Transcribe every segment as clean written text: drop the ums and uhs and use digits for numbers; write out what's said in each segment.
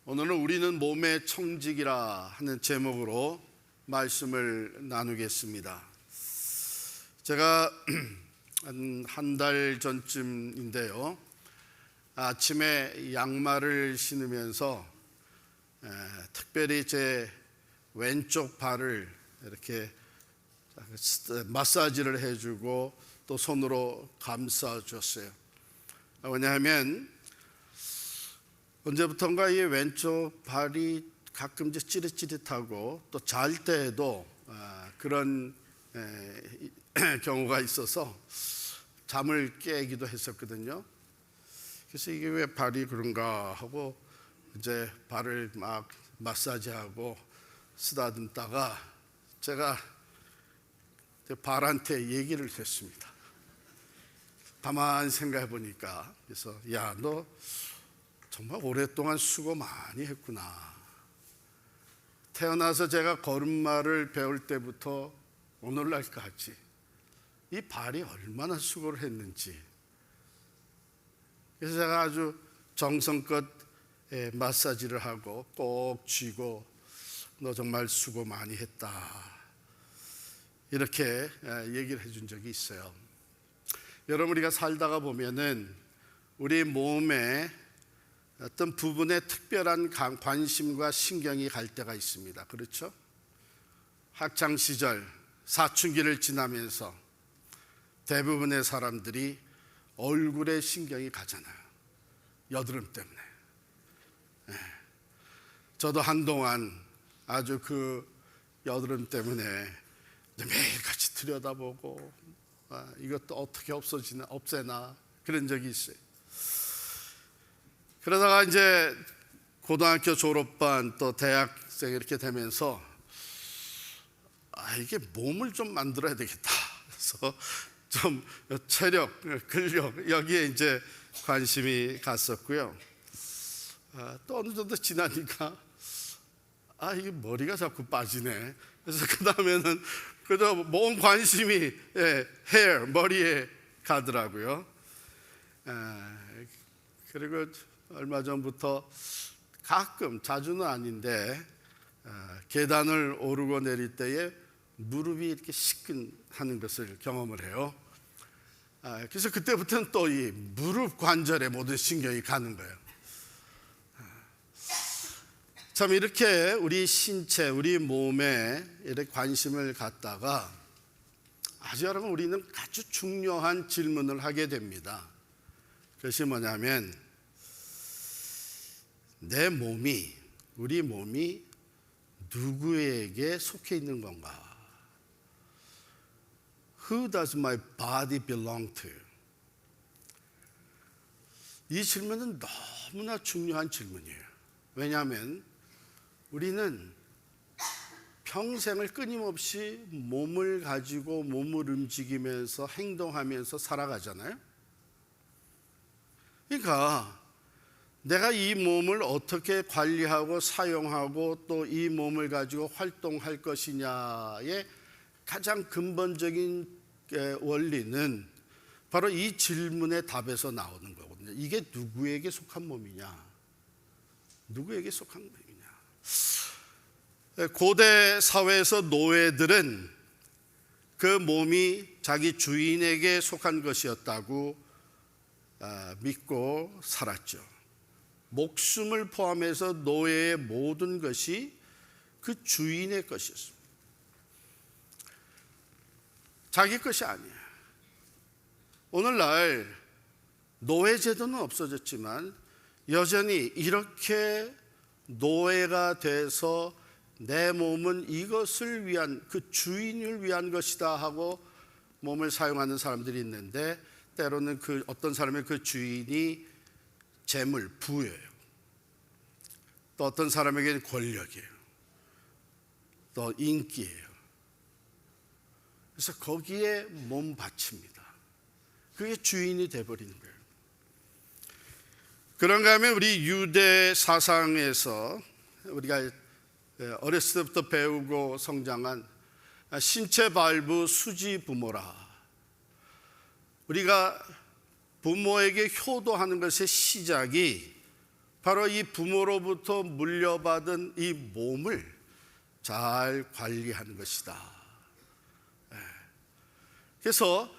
오늘은 우리는 몸의 청직이라 하는 제목으로 말씀을 나누겠습니다. 제가 한 달 전쯤인데요, 아침에 양말을 신으면서 특별히 제 왼쪽 발을 이렇게 마사지를 해주고 또 손으로 감싸줬어요. 왜냐하면 언제부턴가 이 왼쪽 발이 가끔 이제 찌릿찌릿하고 또 잘 때에도 그런 경우가 있어서 잠을 깨기도 했었거든요. 그래서 이게 왜 발이 그런가 하고 이제 발을 막 마사지하고 쓰다듬다가 제가 발한테 얘기를 했습니다. 가만 생각해 보니까, 그래서 야, 너 정말 오랫동안 수고 많이 했구나. 태어나서 제가 걸음마를 배울 때부터 오늘날까지 이 발이 얼마나 수고를 했는지. 그래서 제가 아주 정성껏 마사지를 하고 꼭 쥐고 너 정말 수고 많이 했다, 이렇게 얘기를 해준 적이 있어요. 여러분, 우리가 살다가 보면은 우리 몸에 어떤 부분에 특별한 관심과 신경이 갈 때가 있습니다. 그렇죠? 학창시절 사춘기를 지나면서 대부분의 사람들이 얼굴에 신경이 가잖아요. 여드름 때문에. 저도 한동안 아주 그 여드름 때문에 매일같이 들여다보고 이것도 어떻게 없애나 그런 적이 있어요. 그러다가 이제 고등학교 졸업반 또 대학생 이렇게 되면서 이게 몸을 좀 만들어야 되겠다. 그래서 좀 체력, 근력 여기에 이제 관심이 갔었고요. 또 어느 정도 지나니까 이게 머리가 자꾸 빠지네. 그래서 그 다음에는 그저 몸 관심이 헤어, 머리에 가더라고요. 그리고 얼마 전부터 가끔, 자주는 아닌데 계단을 오르고 내릴 때에 무릎이 이렇게 시큰하는 것을 경험을 해요. 그래서 그때부터는 또 이 무릎 관절에 모든 신경이 가는 거예요. 참 이렇게 우리 신체, 우리 몸에 이렇게 관심을 갖다가 아주 여러분, 우리는 아주 중요한 질문을 하게 됩니다. 그것이 뭐냐면, 내 몸이, 우리 몸이 누구에게 속해 있는 건가? Who does my body belong to? 이 질문은 너무나 중요한 질문이에요. 왜냐하면 우리는 평생을 끊임없이 몸을 가지고 몸을 움직이면서 행동하면서 살아가잖아요. 그러니까 내가 이 몸을 어떻게 관리하고 사용하고 또 이 몸을 가지고 활동할 것이냐의 가장 근본적인 원리는 바로 이 질문의 답에서 나오는 거거든요. 이게 누구에게 속한 몸이냐? 누구에게 속한 몸이냐? 고대 사회에서 노예들은 그 몸이 자기 주인에게 속한 것이었다고 믿고 살았죠. 목숨을 포함해서 노예의 모든 것이 그 주인의 것이었습니다. 자기 것이 아니에요. 오늘날 노예제도는 없어졌지만 여전히 이렇게 노예가 돼서 내 몸은 이것을 위한, 그 주인을 위한 것이다 하고 몸을 사용하는 사람들이 있는데, 때로는 어떤 사람의 그 주인이 재물, 부예요. 또 어떤 사람에게는 권력이에요. 또 인기예요. 그래서 거기에 몸 바칩니다. 그게 주인이 돼버리는 거예요. 그런가 하면 우리 유대 사상에서 우리가 어렸을 때부터 배우고 성장한 신체 발부 수지 부모라. 우리가 부모에게 효도하는 것의 시작이 바로 이 부모로부터 물려받은 이 몸을 잘 관리하는 것이다. 그래서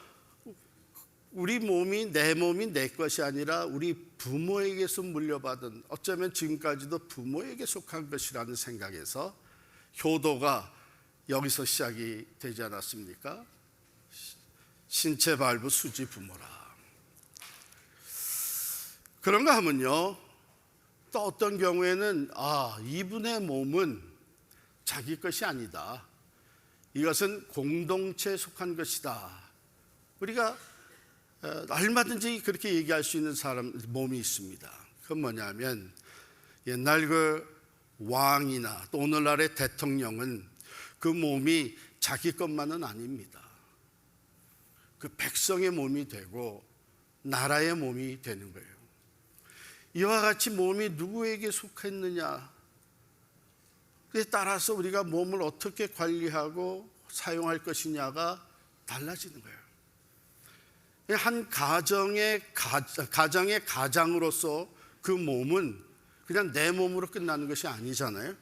우리 몸이 내 것이 아니라 우리 부모에게서 물려받은, 어쩌면 지금까지도 부모에게 속한 것이라는 생각에서 효도가 여기서 시작이 되지 않았습니까? 신체 발부 수지 부모라. 그런가 하면요, 또 어떤 경우에는 이분의 몸은 자기 것이 아니다, 이것은 공동체에 속한 것이다. 우리가 얼마든지 그렇게 얘기할 수 있는 사람 몸이 있습니다. 그건 뭐냐면, 옛날 그 왕이나 또 오늘날의 대통령은 그 몸이 자기 것만은 아닙니다. 그 백성의 몸이 되고 나라의 몸이 되는 거예요. 이와 같이 몸이 누구에게 속했느냐, 그에 따라서 우리가 몸을 어떻게 관리하고 사용할 것이냐가 달라지는 거예요. 한 가정의 가장으로서 그 몸은 그냥 내 몸으로 끝나는 것이 아니잖아요.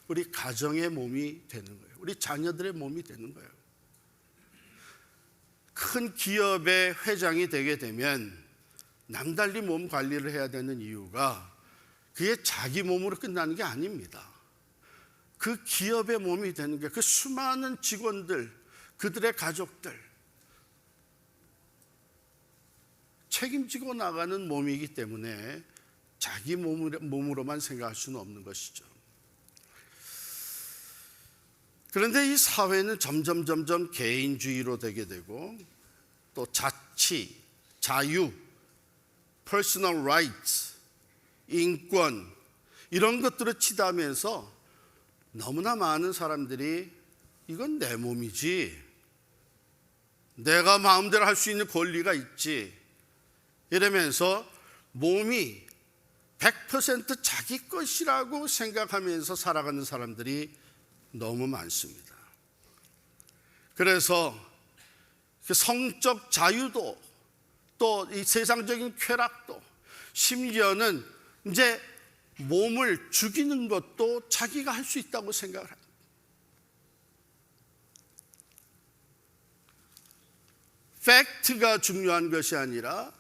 우리 가정의 몸이 되는 거예요. 우리 자녀들의 몸이 되는 거예요. 큰 기업의 회장이 되게 되면 남달리 몸 관리를 해야 되는 이유가 그게 자기 몸으로 끝나는 게 아닙니다. 그 기업의 몸이 되는 게 그 수많은 직원들, 그들의 가족들 책임지고 나가는 몸이기 때문에 자기 몸으로만 생각할 수는 없는 것이죠. 그런데 이 사회는 점점 개인주의로 되게 되고, 또 자치, 자유, personal rights, 인권, 이런 것들을 치닫으면서 너무나 많은 사람들이 이건 내 몸이지, 내가 마음대로 할 수 있는 권리가 있지, 이러면서 몸이 100% 자기 것이라고 생각하면서 살아가는 사람들이 너무 많습니다. 그래서 성적 자유도, 또 이 세상적인 쾌락도, 심지어는 이제 몸을 죽이는 것도 자기가 할 수 있다고 생각을 합니다. 팩트가 중요한 것이 아니라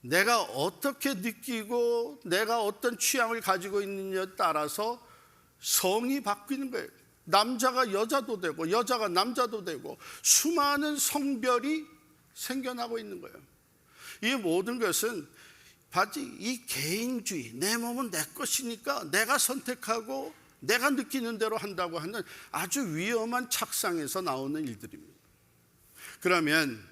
내가 어떻게 느끼고 내가 어떤 취향을 가지고 있느냐에 따라서 성이 바뀌는 거예요. 남자가 여자도 되고 여자가 남자도 되고 수많은 성별이 생겨나고 있는 거예요. 이 모든 것은 바지 이 개인주의, 내 몸은 내 것이니까 내가 선택하고 내가 느끼는 대로 한다고 하는 아주 위험한 착상에서 나오는 일들입니다. 그러면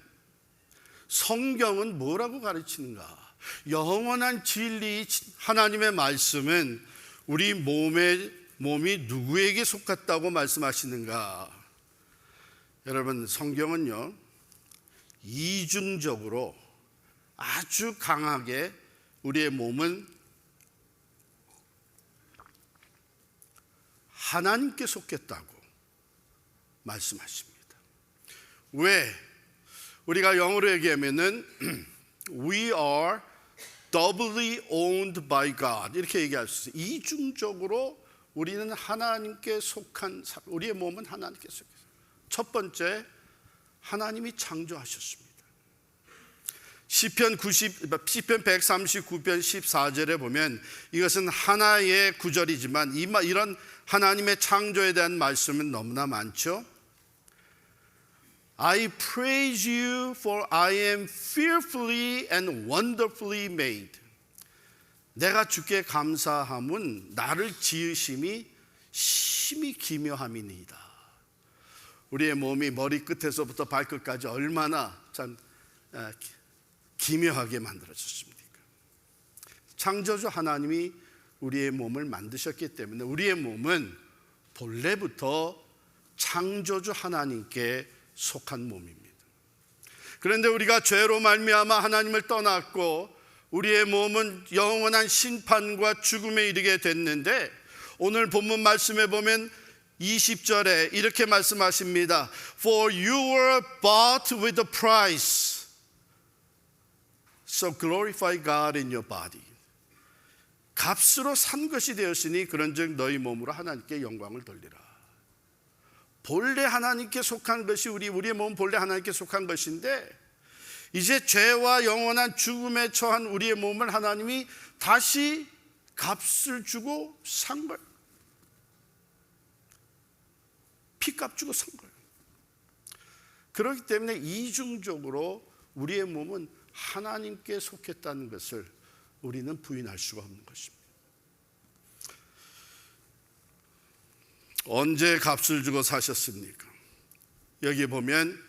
성경은 뭐라고 가르치는가? 영원한 진리 하나님의 말씀은 우리 몸이 누구에게 속았다고 말씀하시는가? 여러분, 성경은요 이중적으로 아주 강하게 우리의 몸은 하나님께 속했다고 말씀하십니다. 왜? 우리가 영어로 얘기하면은 We are doubly owned by God, 이렇게 얘기할 수 있어요. 이중적으로 우리는 하나님께 속한, 우리의 몸은 하나님께 속해서. 첫 번째, 하나님이 창조하셨습니다. 시편 139편 14절에 보면 이것은 하나의 구절이지만 이런 하나님의 창조에 대한 말씀은 너무나 많죠. I praise you for I am fearfully and wonderfully made. 내가 주께 감사함은 나를 지으심이 심히 기묘함이니이다. 우리의 몸이 머리끝에서부터 발끝까지 얼마나 참 기묘하게 만들어졌습니까? 창조주 하나님이 우리의 몸을 만드셨기 때문에 우리의 몸은 본래부터 창조주 하나님께 속한 몸입니다. 그런데 우리가 죄로 말미암아 하나님을 떠났고 우리의 몸은 영원한 심판과 죽음에 이르게 됐는데, 오늘 본문 말씀에 보면 20절에 이렇게 말씀하십니다. For you were bought with a price, so glorify God in your body. 값으로 산 것이 되었으니 그런즉 너희 몸으로 하나님께 영광을 돌리라. 본래 하나님께 속한 것이 우리의 몸은 본래 하나님께 속한 것인데 이제 죄와 영원한 죽음에 처한 우리의 몸을 하나님이 다시 값을 주고 산 거예요. 피값 주고 산 거예요. 그렇기 때문에 이중적으로 우리의 몸은 하나님께 속했다는 것을 우리는 부인할 수가 없는 것입니다. 언제 값을 주고 사셨습니까? 여기 보면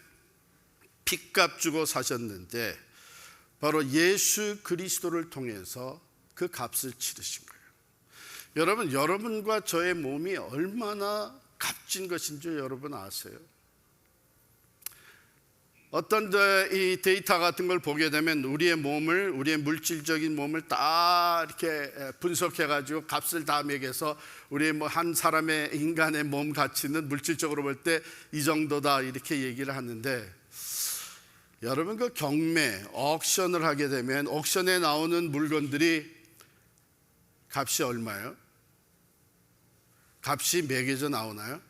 피값 주고 사셨는데 바로 예수 그리스도를 통해서 그 값을 치르신 거예요. 여러분, 여러분과 저의 몸이 얼마나 값진 것인 줄 여러분 아세요? 어떤 이 데이터 같은 걸 보게 되면 우리의 물질적인 몸을 다 이렇게 분석해 가지고 값을 다 매겨서 우리의 한 사람의 인간의 몸 가치는 물질적으로 볼 때 이 정도다 이렇게 얘기를 하는데, 여러분 그 경매, 옥션을 하게 되면 옥션에 나오는 물건들이 값이 얼마예요? 값이 매겨져 나오나요?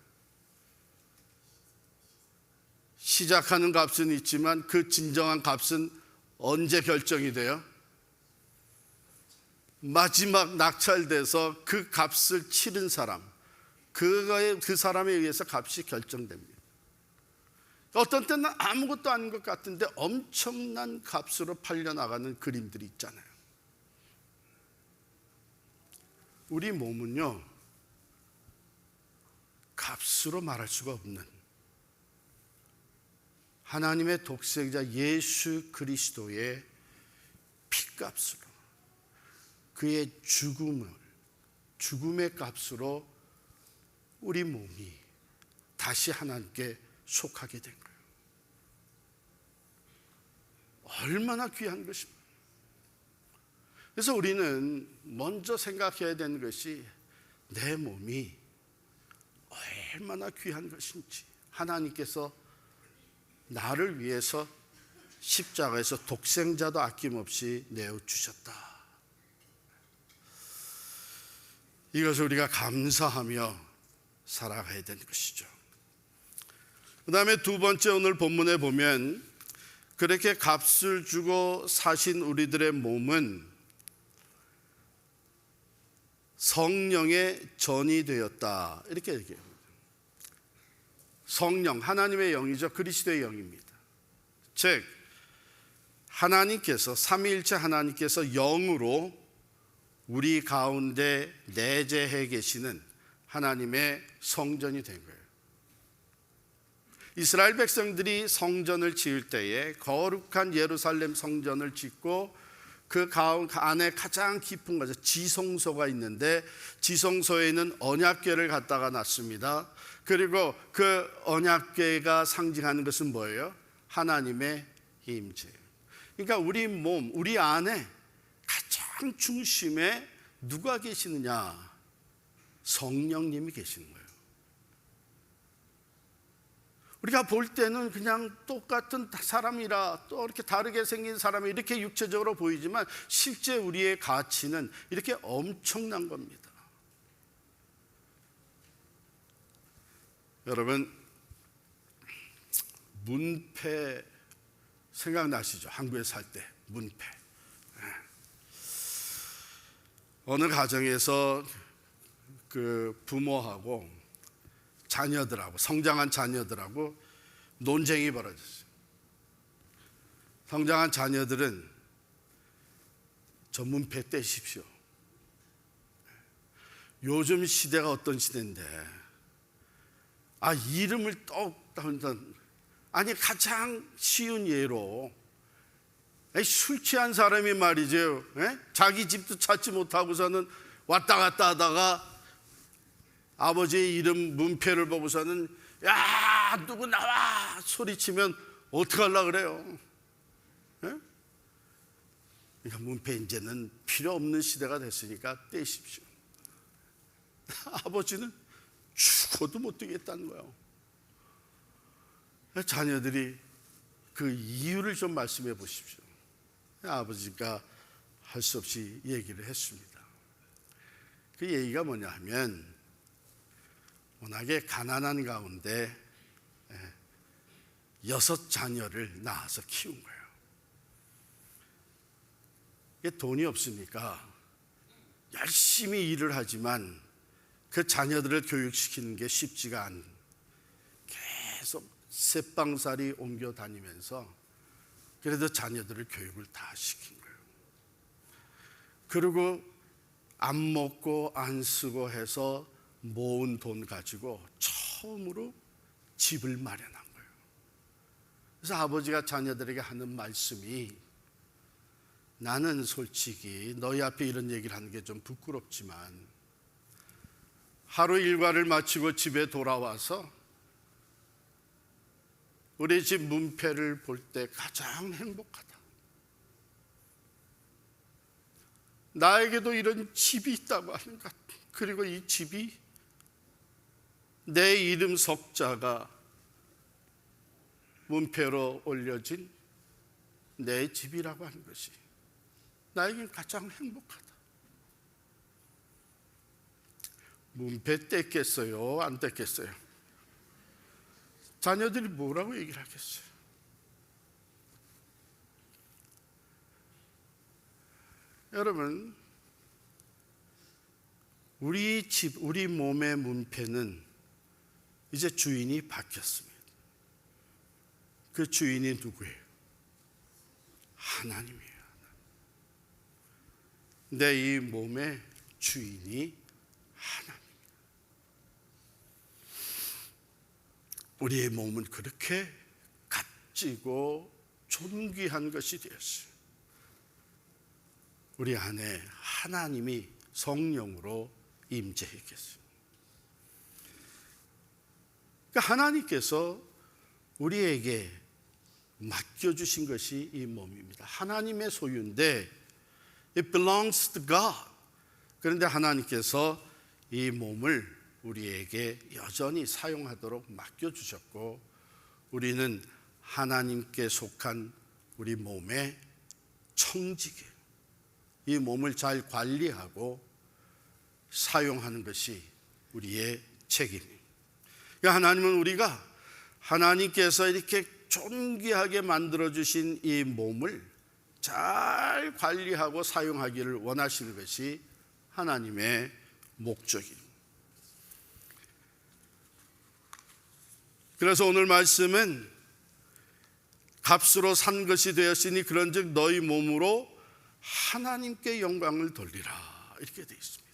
시작하는 값은 있지만 그 진정한 값은 언제 결정이 돼요? 마지막 낙찰돼서 그 값을 치른 사람, 그 사람에 의해서 값이 결정됩니다. 어떤 때는 아무것도 아닌 것 같은데 엄청난 값으로 팔려나가는 그림들이 있잖아요. 우리 몸은요, 값으로 말할 수가 없는 하나님의 독생자 예수 그리스도의 피값으로, 그의 죽음의 값으로 우리 몸이 다시 하나님께 속하게 된 거예요. 얼마나 귀한 것입니까? 그래서 우리는 먼저 생각해야 되는 것이 내 몸이 얼마나 귀한 것인지, 하나님께서 나를 위해서 십자가에서 독생자도 아낌없이 내어주셨다. 이것을 우리가 감사하며 살아가야 되는 것이죠. 그 다음에 두 번째, 오늘 본문에 보면 그렇게 값을 주고 사신 우리들의 몸은 성령의 전이 되었다, 이렇게 얘기해요. 성령, 하나님의 영이죠. 그리스도의 영입니다. 즉 하나님께서, 삼위일체 하나님께서 영으로 우리 가운데 내재해 계시는 하나님의 성전이 된 거예요. 이스라엘 백성들이 성전을 지을 때에 거룩한 예루살렘 성전을 짓고 그 안에 가장 깊은 곳에 지성소가 있는데, 지성소에는 언약궤를 갖다가 놨습니다. 그리고 그 언약궤가 상징하는 것은 뭐예요? 하나님의 임재. 그러니까 우리 몸, 우리 안에 가장 중심에 누가 계시느냐? 성령님이 계시는 거예요. 우리가 볼 때는 그냥 똑같은 사람이라, 또 이렇게 다르게 생긴 사람이 이렇게 육체적으로 보이지만 실제 우리의 가치는 이렇게 엄청난 겁니다. 여러분, 문패 생각나시죠? 한국에 살 때 문패. 어느 가정에서 그 부모하고 자녀들하고, 성장한 자녀들하고 논쟁이 벌어졌어요. 성장한 자녀들은 저 문패 떼십시오. 요즘 시대가 어떤 시대인데, 이름을 아니 가장 쉬운 예로, 술 취한 사람이 말이죠, 자기 집도 찾지 못하고서는 왔다 갔다 하다가 아버지의 이름 문패를 보고서는 야, 누구 나와 소리치면 어떡하려고 그래요? 그러니까 문패 이제는 필요 없는 시대가 됐으니까 떼십시오. 아버지는 죽어도 못 떼겠다는 거예요. 자녀들이 그 이유를 좀 말씀해 보십시오. 아버지가 할 수 없이 얘기를 했습니다. 그 얘기가 뭐냐 하면 워낙에 가난한 가운데 6 자녀를 낳아서 키운 거예요. 이게 돈이 없으니까 열심히 일을 하지만 그 자녀들을 교육시키는 게 쉽지가 않은, 계속 새빵살이 옮겨 다니면서 그래도 자녀들을 교육을 다 시킨 거예요. 그리고 안 먹고 안 쓰고 해서 모은 돈 가지고 처음으로 집을 마련한 거예요. 그래서 아버지가 자녀들에게 하는 말씀이, 나는 솔직히 너희 앞에 이런 얘기를 하는 게 좀 부끄럽지만 하루 일과를 마치고 집에 돌아와서 우리 집 문패를 볼 때 가장 행복하다. 나에게도 이런 집이 있다고 하는 것. 그리고 이 집이 내 이름 석자가 문패로 올려진 내 집이라고 하는 것이 나에겐 가장 행복하다. 문패 뗐겠어요? 안 뗐겠어요? 자녀들이 뭐라고 얘기를 하겠어요? 여러분, 우리 집, 우리 몸의 문패는 이제 주인이 바뀌었습니다. 그 주인이 누구예요? 하나님이에요. 내 이 몸의 주인이 하나님. 우리의 몸은 그렇게 값지고 존귀한 것이 되었어요. 우리 안에 하나님이 성령으로 임재했겠어요. 그러니까 하나님께서 우리에게 맡겨주신 것이 이 몸입니다. 하나님의 소유인데 It belongs to God. 그런데 하나님께서 이 몸을 우리에게 여전히 사용하도록 맡겨주셨고, 우리는 하나님께 속한 우리 몸의 청지기예요. 이 몸을 잘 관리하고 사용하는 것이 우리의 책임입니다. 그러니까 하나님은 우리가 하나님께서 이렇게 존귀하게 만들어주신 이 몸을 잘 관리하고 사용하기를 원하시는 것이 하나님의 목적입니다. 그래서 오늘 말씀은 값으로 산 것이 되었으니 그런즉 너희 몸으로 하나님께 영광을 돌리라, 이렇게 되어 있습니다.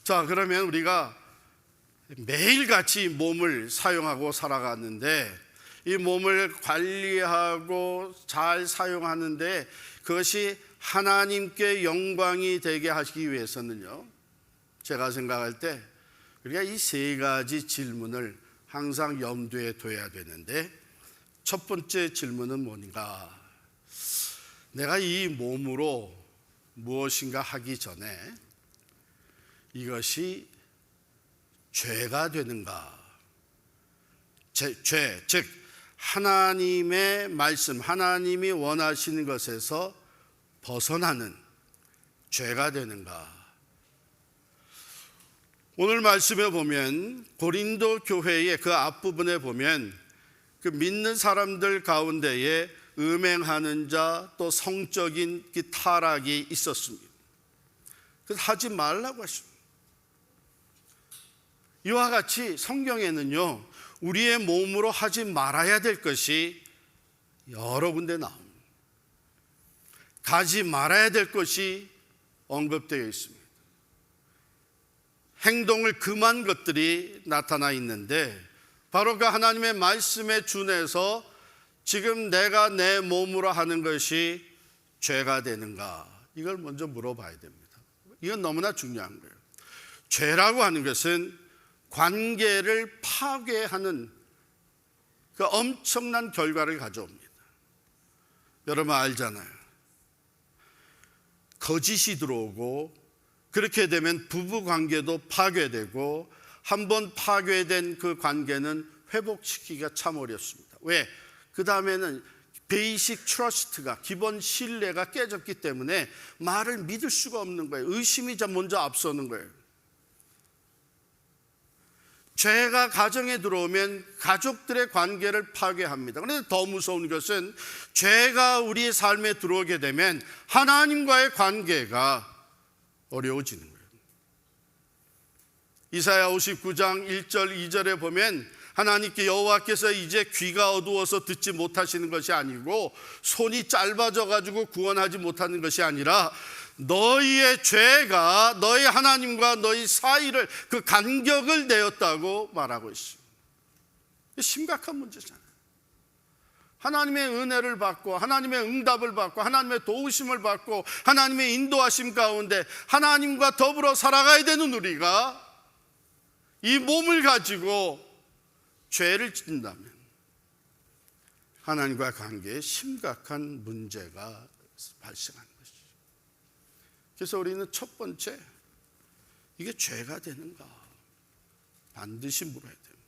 자, 그러면 우리가 매일같이 몸을 사용하고 살아가는데 이 몸을 관리하고 잘 사용하는데 그것이 하나님께 영광이 되게 하시기 위해서는요, 제가 생각할 때 우리가 이 3가지 질문을 항상 염두에 둬야 되는데, 첫 번째 질문은 뭔가? 내가 이 몸으로 무엇인가 하기 전에 이것이 죄가 되는가? 죄, 즉 하나님의 말씀, 하나님이 원하시는 것에서 벗어나는 죄가 되는가? 오늘 말씀에 보면 고린도 교회의 그 앞부분에 보면 그 믿는 사람들 가운데에 음행하는 자, 또 성적인 타락이 있었습니다. 그래서 하지 말라고 하십니다. 이와 같이 성경에는요, 우리의 몸으로 하지 말아야 될 것이 여러 군데 나옵니다. 가지 말아야 될 것이 언급되어 있습니다. 행동을 금한 것들이 나타나 있는데, 바로 그 하나님의 말씀에 준해서 지금 내가 내 몸으로 하는 것이 죄가 되는가, 이걸 먼저 물어봐야 됩니다. 이건 너무나 중요한 거예요. 죄라고 하는 것은 관계를 파괴하는 그 엄청난 결과를 가져옵니다. 여러분 알잖아요. 거짓이 들어오고, 그렇게 되면 부부 관계도 파괴되고, 한번 파괴된 그 관계는 회복시키기가 참 어렵습니다. 왜? 그 다음에는 베이식 트러스트가, 기본 신뢰가 깨졌기 때문에 말을 믿을 수가 없는 거예요. 의심이 먼저 앞서는 거예요. 죄가 가정에 들어오면 가족들의 관계를 파괴합니다. 그런데 더 무서운 것은 죄가 우리의 삶에 들어오게 되면 하나님과의 관계가 어려워지는 거예요. 이사야 59장 1절 2절에 보면 하나님께 여호와께서 이제 귀가 어두워서 듣지 못하시는 것이 아니고 손이 짧아져 가지고 구원하지 못하는 것이 아니라 너희의 죄가 너희 하나님과 너희 사이를 그 간격을 내었다고 말하고 있어요. 심각한 문제잖아요. 하나님의 은혜를 받고 하나님의 응답을 받고 하나님의 도우심을 받고 하나님의 인도하심 가운데 하나님과 더불어 살아가야 되는 우리가 이 몸을 가지고 죄를 짓는다면 하나님과 관계에 심각한 문제가 발생하는 것이죠. 그래서 우리는 첫 번째, 이게 죄가 되는가 반드시 물어야 됩니다.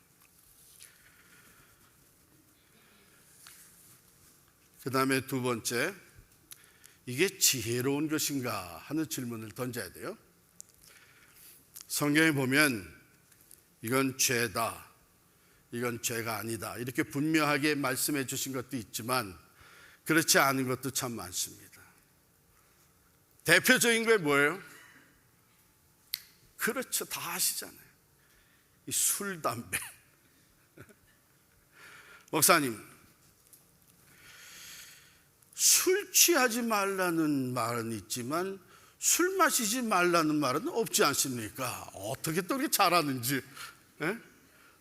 그 다음에 두 번째, 이게 지혜로운 것인가 하는 질문을 던져야 돼요. 성경에 보면 이건 죄다, 이건 죄가 아니다, 이렇게 분명하게 말씀해 주신 것도 있지만 그렇지 않은 것도 참 많습니다. 대표적인 게 뭐예요? 그렇죠, 다 아시잖아요. 이 술, 담배. 목사님, 술 취하지 말라는 말은 있지만 술 마시지 말라는 말은 없지 않습니까? 어떻게 또 그렇게 잘하는지. 예?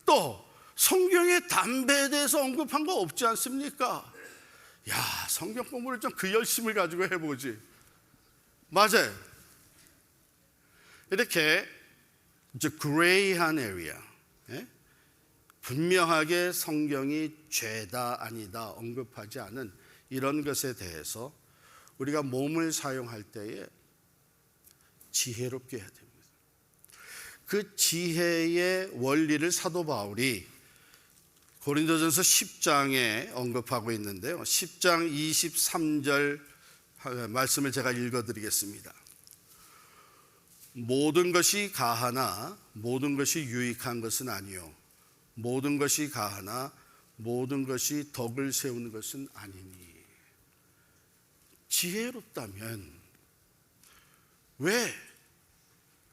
또 성경에 담배에 대해서 언급한 거 없지 않습니까? 야, 성경 공부를 좀 그 열심을 가지고 해보지. 맞아요. 이렇게 이제 그레이한 에리아, 예? 분명하게 성경이 죄다 아니다 언급하지 않은 이런 것에 대해서 우리가 몸을 사용할 때에 지혜롭게 해야 됩니다. 그 지혜의 원리를 사도 바울이 고린도전서 10장에 언급하고 있는데요, 10장 23절 말씀을 제가 읽어드리겠습니다. 모든 것이 가하나 모든 것이 유익한 것은 아니요, 모든 것이 가하나 모든 것이 덕을 세우는 것은 아니니. 지혜롭다면 왜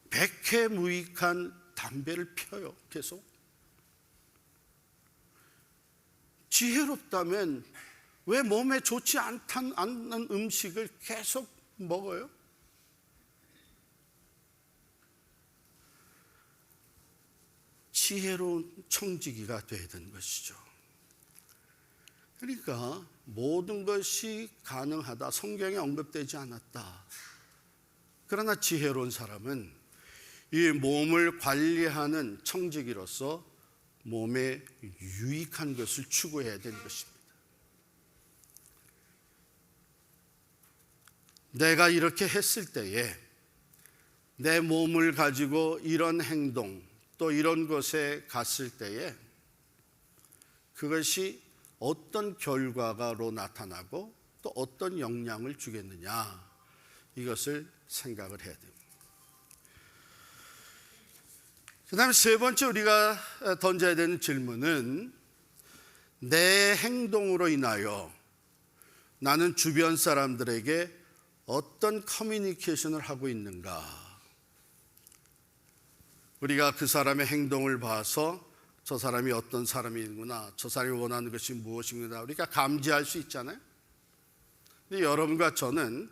백해무익한 담배를 펴요? 계속. 지혜롭다면 왜 몸에 좋지 않는 음식을 계속 먹어요? 지혜로운 청지기가 되어야 되는 것이죠. 그러니까 모든 것이 가능하다, 성경에 언급되지 않았다. 그러나 지혜로운 사람은 이 몸을 관리하는 청지기로서 몸에 유익한 것을 추구해야 되는 것입니다. 내가 이렇게 했을 때에 내 몸을 가지고 이런 행동 또 이런 것에 갔을 때에 그것이 어떤 결과가로 나타나고 또 어떤 영향을 주겠느냐, 이것을 생각을 해야 됩니다. 그 다음에 세 번째 우리가 던져야 되는 질문은 내 행동으로 인하여 나는 주변 사람들에게 어떤 커뮤니케이션을 하고 있는가. 우리가 그 사람의 행동을 봐서 저 사람이 어떤 사람이구나, 저 사람이 원하는 것이 무엇인가 우리가 감지할 수 있잖아요. 근데 여러분과 저는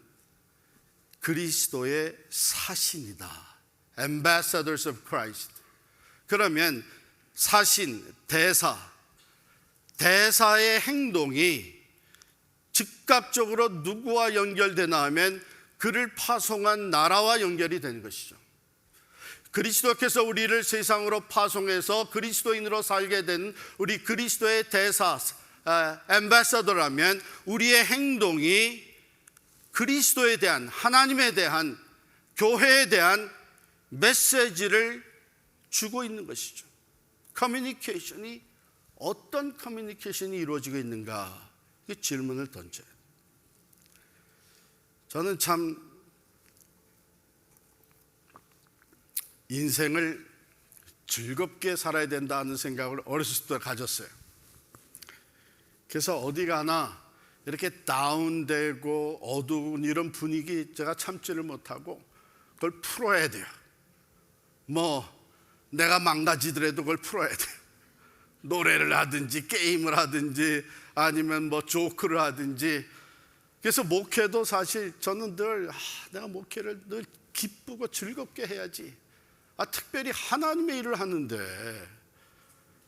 그리스도의 사신이다, Ambassadors of Christ. 그러면 사신, 대사의 행동이 즉각적으로 누구와 연결되나 하면 그를 파송한 나라와 연결이 되는 것이죠. 그리스도께서 우리를 세상으로 파송해서 그리스도인으로 살게 된 우리 그리스도의 대사, 앰바사더라면 우리의 행동이 그리스도에 대한, 하나님에 대한, 교회에 대한 메시지를 주고 있는 것이죠. 커뮤니케이션이 어떤 커뮤니케이션이 이루어지고 있는가, 이 질문을 던져요. 저는 참 인생을 즐겁게 살아야 된다는 생각을 어렸을 때 가졌어요. 그래서 어디 가나 이렇게 다운되고 어두운 이런 분위기 제가 참지를 못하고 그걸 풀어야 돼요. 내가 망가지더라도 그걸 풀어야 돼요. 노래를 하든지 게임을 하든지 아니면 조크를 하든지. 그래서 목회도 사실 저는 늘 내가 목회를 늘 기쁘고 즐겁게 해야지. 특별히 하나님의 일을 하는데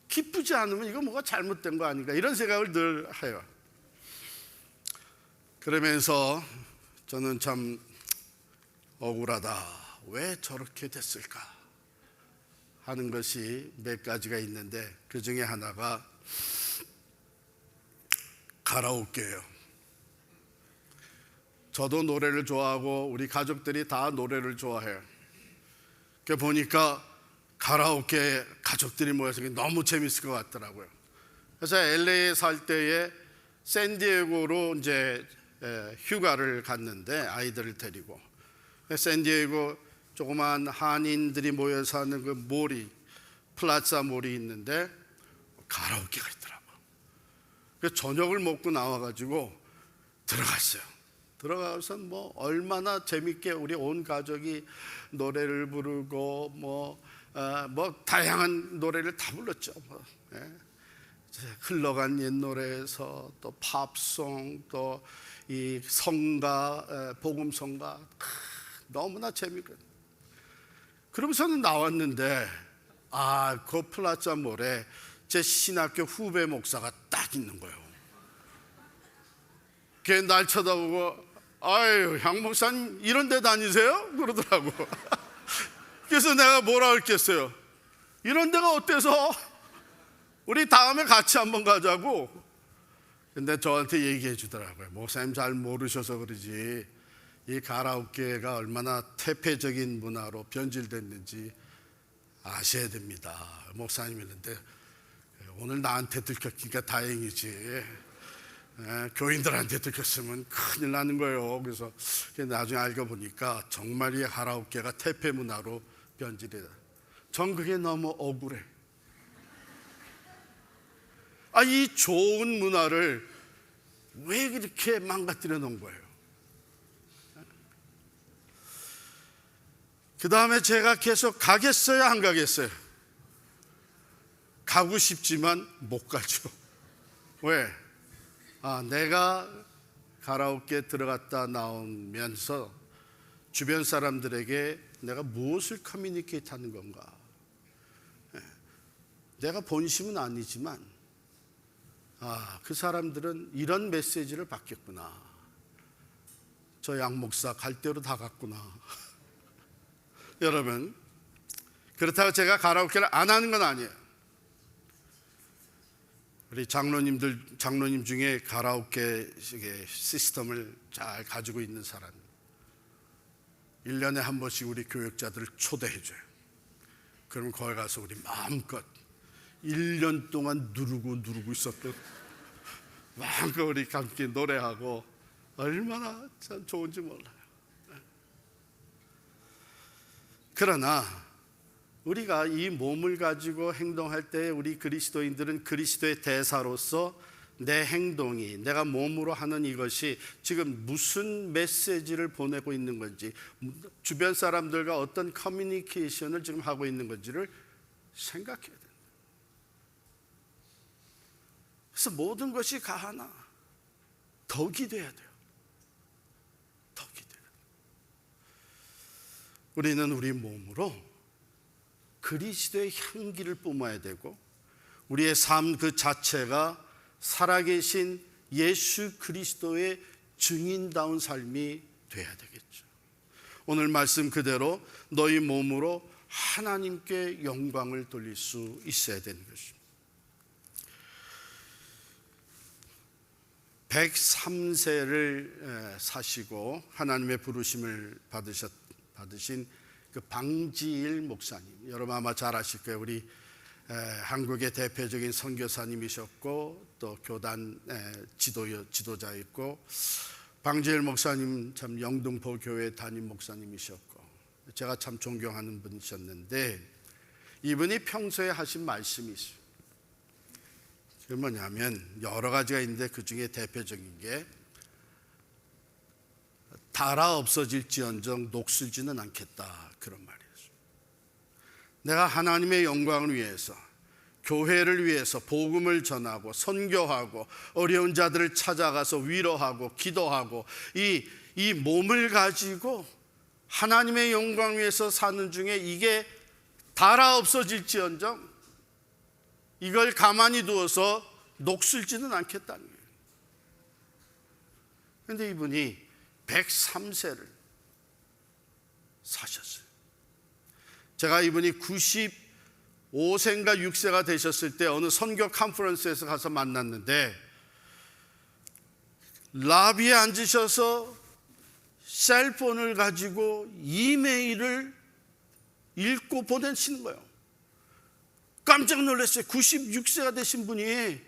기쁘지 않으면 이거 뭐가 잘못된 거 아닌가, 이런 생각을 늘 해요. 그러면서 저는 참 억울하다, 왜 저렇게 됐을까 하는 것이 몇 가지가 있는데, 그 중에 하나가 가라오케예요. 저도 노래를 좋아하고 우리 가족들이 다 노래를 좋아해요. 그 보니까 가라오케 가족들이 모여서 너무 재밌을 것 같더라고요. 그래서 LA에 살 때에 샌디에고로 이제 휴가를 갔는데, 아이들을 데리고 샌디에고 조그만 한인들이 모여 사는 그 몰이, 플라자 몰이 있는데 가라오케가 있더라고요. 그래서 저녁을 먹고 나와가지고 들어갔어요. 들어가서 얼마나 재밌게 우리 온 가족이 노래를 부르고 다양한 노래를 다 불렀죠. 흘러간 옛 노래에서 또 팝송, 또 이 성가, 복음성가, 너무나 재밌고. 그러면서는 나왔는데 그 플라자 몰에 제 신학교 후배 목사가 딱 있는 거예요. 걔 날 쳐다보고 아유, 양 목사님 이런 데 다니세요? 그러더라고. 그래서 내가 뭐라 했겠어요? 이런 데가 어때서? 우리 다음에 같이 한번 가자고. 근데 저한테 얘기해 주더라고요. 목사님 잘 모르셔서 그러지, 이 가라오케가 얼마나 태폐적인 문화로 변질됐는지 아셔야 됩니다. 목사님 이랬는데, 오늘 나한테 들켰으니까 다행이지, 교인들한테 들켰으면 큰일 나는 거예요. 그래서 나중에 알고 보니까 정말 이 가라오케가 태폐 문화로 변질이다. 전 그게 너무 억울해. 이 좋은 문화를 왜 이렇게 망가뜨려 놓은 거예요? 그 다음에 제가 계속 가겠어요, 안 가겠어요? 가고 싶지만 못 가죠. 왜? 내가 가라오케 들어갔다 나오면서 주변 사람들에게 내가 무엇을 커뮤니케이트 하는 건가? 내가 본심은 아니지만 그 사람들은 이런 메시지를 받겠구나. 저 양 목사 갈 대로 다 갔구나. 여러분, 그렇다고 제가 가라오케를 안 하는 건 아니에요. 우리 장로님 중에 가라오케 시스템을 잘 가지고 있는 사람, 1년에 한 번씩 우리 교역자들을 초대해줘요. 그럼 거기 가서 우리 마음껏 1년 동안 누르고 있었던, 마음껏 우리 함께 노래하고 얼마나 참 좋은지 몰라요. 그러나 우리가 이 몸을 가지고 행동할 때 우리 그리스도인들은 그리스도의 대사로서 내 행동이, 내가 몸으로 하는 이것이 지금 무슨 메시지를 보내고 있는 건지, 주변 사람들과 어떤 커뮤니케이션을 지금 하고 있는 건지를 생각해야 돼요. 그래서 모든 것이 가하나 덕이 돼야 돼요. 덕이 돼요. 우리는 우리 몸으로 그리스도의 향기를 뿜어야 되고, 우리의 삶 그 자체가 살아계신 예수 그리스도의 증인다운 삶이 돼야 되겠죠. 오늘 말씀 그대로 너희 몸으로 하나님께 영광을 돌릴 수 있어야 되는 것입니다. 103세를 사시고 하나님의 부르심을 받으신 그 방지일 목사님, 여러분 아마 잘 아실 거예요. 우리 한국의 대표적인 선교사님이셨고 또 교단 지도자였고 방재일 목사님 참 영등포 교회 담임 목사님이셨고 제가 참 존경하는 분이셨는데 이분이 평소에 하신 말씀이 있어요. 그게 뭐냐면 여러 가지가 있는데 그 중에 대표적인 게 달아 없어질지언정 녹슬지는 않겠다, 그런 말이었어요. 내가 하나님의 영광을 위해서, 교회를 위해서 복음을 전하고 선교하고 어려운 자들을 찾아가서 위로하고 기도하고 이 몸을 가지고 하나님의 영광 위해서 사는 중에 이게 달아 없어질지언정 이걸 가만히 두어서 녹슬지는 않겠다는 거예요. 그런데 이분이 103세를 사셨어요. 제가 이분이 95세인가 6세가 되셨을 때 어느 선교 컨퍼런스에서 가서 만났는데 라비에 앉으셔서 셀폰을 가지고 이메일을 읽고 보내시는 거예요. 깜짝 놀랐어요. 96세가 되신 분이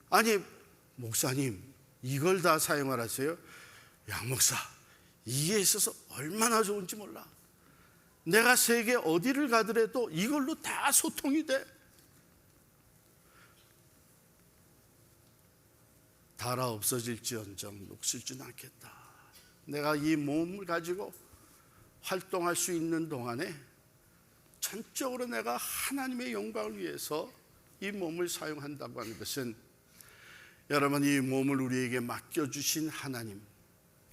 아니 목사님 이걸 다 사용하라세요? 양 목사 이게 있어서 얼마나 좋은지 몰라. 내가 세계 어디를 가더라도 이걸로 다 소통이 돼. 달아 없어질지언정 녹슬지는 않겠다. 내가 이 몸을 가지고 활동할 수 있는 동안에 전적으로 내가 하나님의 영광을 위해서 이 몸을 사용한다고 하는 것은 여러분 이 몸을 우리에게 맡겨주신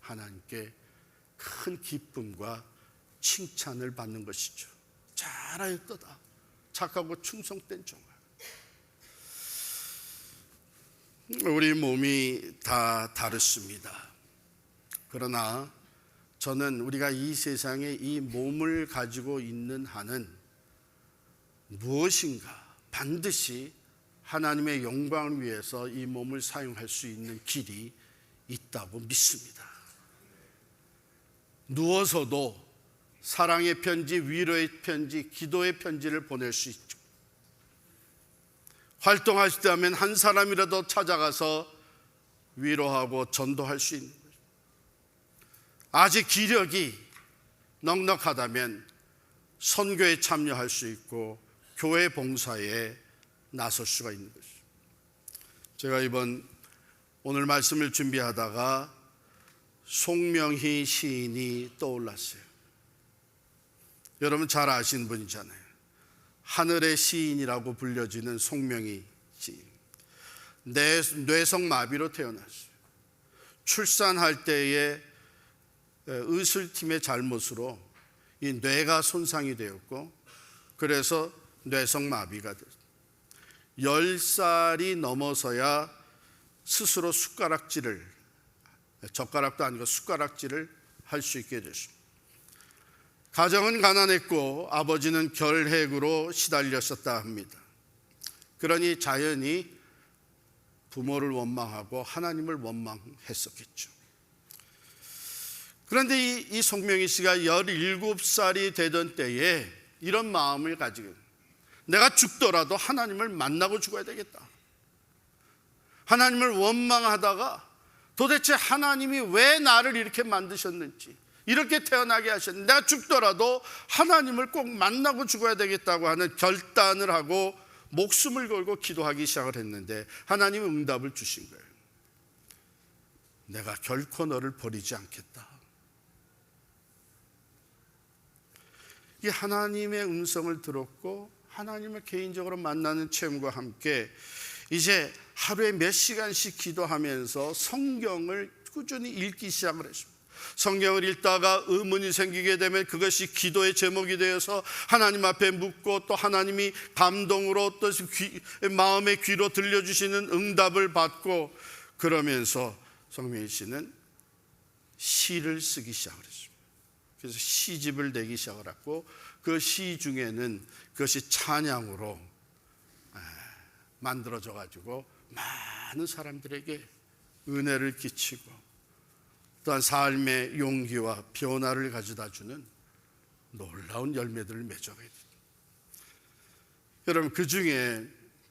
하나님께 큰 기쁨과 칭찬을 받는 것이죠. 잘하였도다 착하고 충성된 종아. 우리 몸이 다 다르습니다. 그러나 저는 우리가 이 세상에 이 몸을 가지고 있는 한은 무엇인가 반드시 하나님의 영광을 위해서 이 몸을 사용할 수 있는 길이 있다고 믿습니다. 누워서도 사랑의 편지, 위로의 편지, 기도의 편지를 보낼 수 있죠. 활동하시다면 한 사람이라도 찾아가서 위로하고 전도할 수 있는 거죠. 아직 기력이 넉넉하다면 선교에 참여할 수 있고 교회 봉사에 나설 수가 있는 거죠. 제가 오늘 말씀을 준비하다가 송명희 시인이 떠올랐어요. 여러분 잘 아시는 분이잖아요. 하늘의 시인이라고 불려지는 송명희 시인. 뇌성마비로 태어났어요. 출산할 때에 의술팀의 잘못으로 이 뇌가 손상이 되었고 그래서 뇌성마비가 됐어요. 10살이 넘어서야 스스로 젓가락도 아니고 숟가락질을 할 수 있게 됐습니다. 가정은 가난했고 아버지는 결핵으로 시달렸었다 합니다. 그러니 자연히 부모를 원망하고 하나님을 원망했었겠죠. 그런데 이 송명희 씨가 17살이 되던 때에 이런 마음을 가지고 내가 죽더라도 하나님을 만나고 죽어야 되겠다. 하나님을 원망하다가 도대체 하나님이 왜 나를 이렇게 만드셨는지, 이렇게 태어나게 하셨는지, 내가 죽더라도 하나님을 꼭 만나고 죽어야 되겠다고 하는 결단을 하고 목숨을 걸고 기도하기 시작을 했는데 하나님은 응답을 주신 거예요. 내가 결코 너를 버리지 않겠다. 이 하나님의 음성을 들었고 하나님을 개인적으로 만나는 체험과 함께 이제 하루에 몇 시간씩 기도하면서 성경을 꾸준히 읽기 시작을 했습니다. 성경을 읽다가 의문이 생기게 되면 그것이 기도의 제목이 되어서 하나님 앞에 묻고 또 하나님이 감동으로 또 마음의 귀로 들려주시는 응답을 받고 그러면서 송명희 씨는 시를 쓰기 시작을 했습니다. 그래서 시집을 내기 시작을 했고 그 시 중에는 그것이 찬양으로 만들어져 가지고 많은 사람들에게 은혜를 끼치고 또한 삶의 용기와 변화를 가져다 주는 놀라운 열매들을 맺어가야 됩니다. 여러분, 그 중에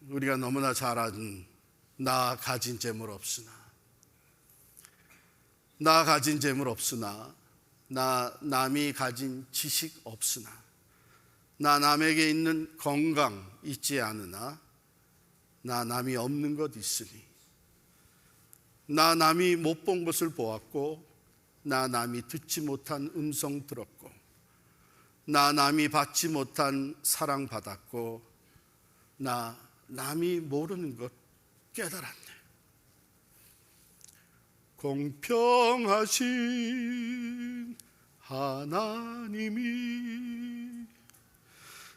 우리가 너무나 잘 아는 나 가진 재물 없으나, 나 가진 재물 없으나, 나 남이 가진 지식 없으나, 나 남에게 있는 건강 있지 않으나, 나 남이 없는 것 있으니, 나 남이 못 본 것을 보았고, 나 남이 듣지 못한 음성 들었고, 나 남이 받지 못한 사랑 받았고, 나 남이 모르는 것 깨달았네. 공평하신 하나님이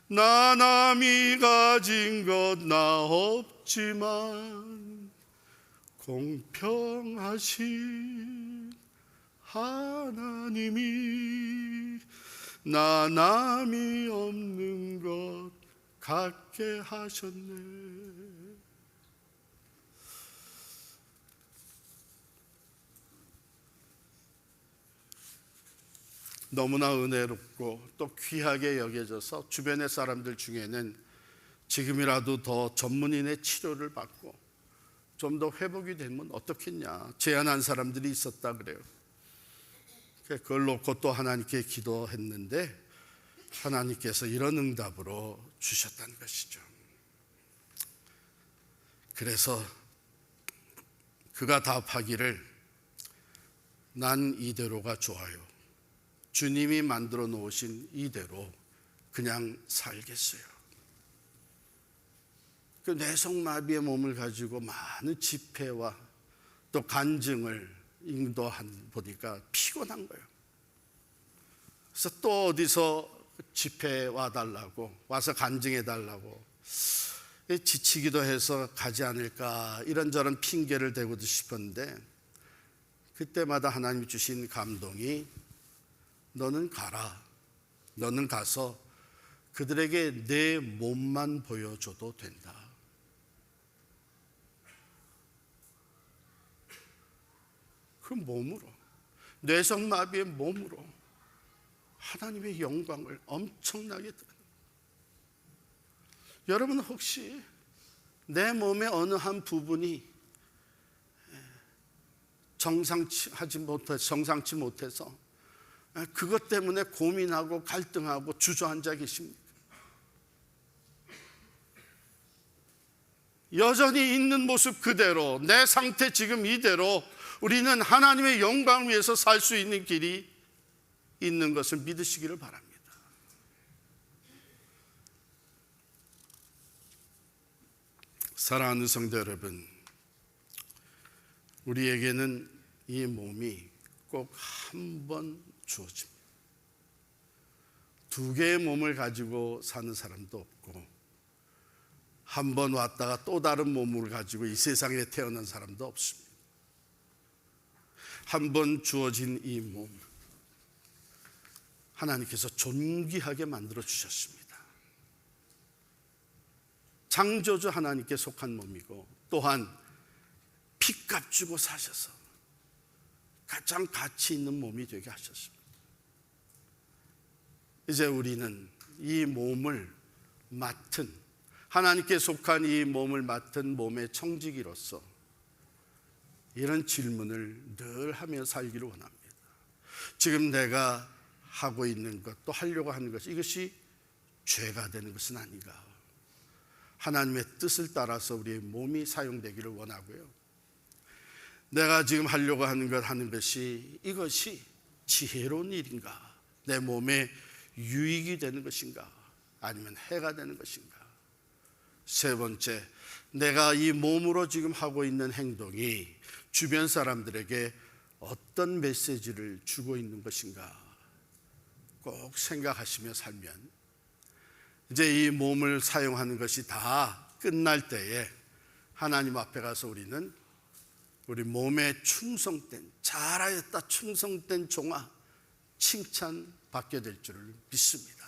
나 남이 가진 것 나 없지만 공평하신 하나님이 나 남이 없는 것 갖게 하셨네. 너무나 은혜롭고 또 귀하게 여겨져서 주변의 사람들 중에는 지금이라도 더 전문인의 치료를 받고 좀 더 회복이 되면 어떻겠냐 제안한 사람들이 있었다 그래요. 그걸 놓고 또 하나님께 기도했는데 하나님께서 이런 응답으로 주셨다는 것이죠. 그래서 그가 답하기를 난 이대로가 좋아요. 주님이 만들어 놓으신 이대로 그냥 살겠어요. 그 뇌성마비의 몸을 가지고 많은 집회와 또 간증을 인도한 보니까 피곤한 거예요. 그래서 또 어디서 집회에 와달라고 와서 간증해 달라고 지치기도 해서 가지 않을까 이런저런 핑계를 대고도 싶었는데 그때마다 하나님이 주신 감동이 너는 가라. 너는 가서 그들에게 내 몸만 보여줘도 된다. 그 몸으로, 뇌성마비의 몸으로 하나님의 영광을 엄청나게 드러내는. 여러분 혹시 내 몸의 어느 한 부분이 정상치 못해서 그것 때문에 고민하고 갈등하고 주저앉아 계십니까? 여전히 있는 모습 그대로 내 상태 지금 이대로 우리는 하나님의 영광을 위해서 살 수 있는 길이 있는 것을 믿으시기를 바랍니다. 사랑하는 성도 여러분, 우리에게는 이 몸이 꼭 한 번 주어집니다. 두 개의 몸을 가지고 사는 사람도 없고 한 번 왔다가 또 다른 몸을 가지고 이 세상에 태어난 사람도 없습니다. 한 번 주어진 이 몸 하나님께서 존귀하게 만들어 주셨습니다. 창조주 하나님께 속한 몸이고 또한 피값 주고 사셔서 가장 가치 있는 몸이 되게 하셨습니다. 이제 우리는 이 몸을 맡은 하나님께 속한 이 몸을 맡은 몸의 청지기로서 이런 질문을 늘 하며 살기를 원합니다. 지금 내가 하고 있는 것 또 하려고 하는 것 이것이 죄가 되는 것은 아닌가. 하나님의 뜻을 따라서 우리의 몸이 사용되기를 원하고요. 내가 지금 하려고 하는 것 하는 것이 이것이 지혜로운 일인가, 내 몸에 유익이 되는 것인가 아니면 해가 되는 것인가. 세 번째, 내가 이 몸으로 지금 하고 있는 행동이 주변 사람들에게 어떤 메시지를 주고 있는 것인가 꼭 생각하시며 살면 이제 이 몸을 사용하는 것이 다 끝날 때에 하나님 앞에 가서 우리는 우리 몸에 충성된 잘하였다 충성된 종아 칭찬받게 될 줄을 믿습니다.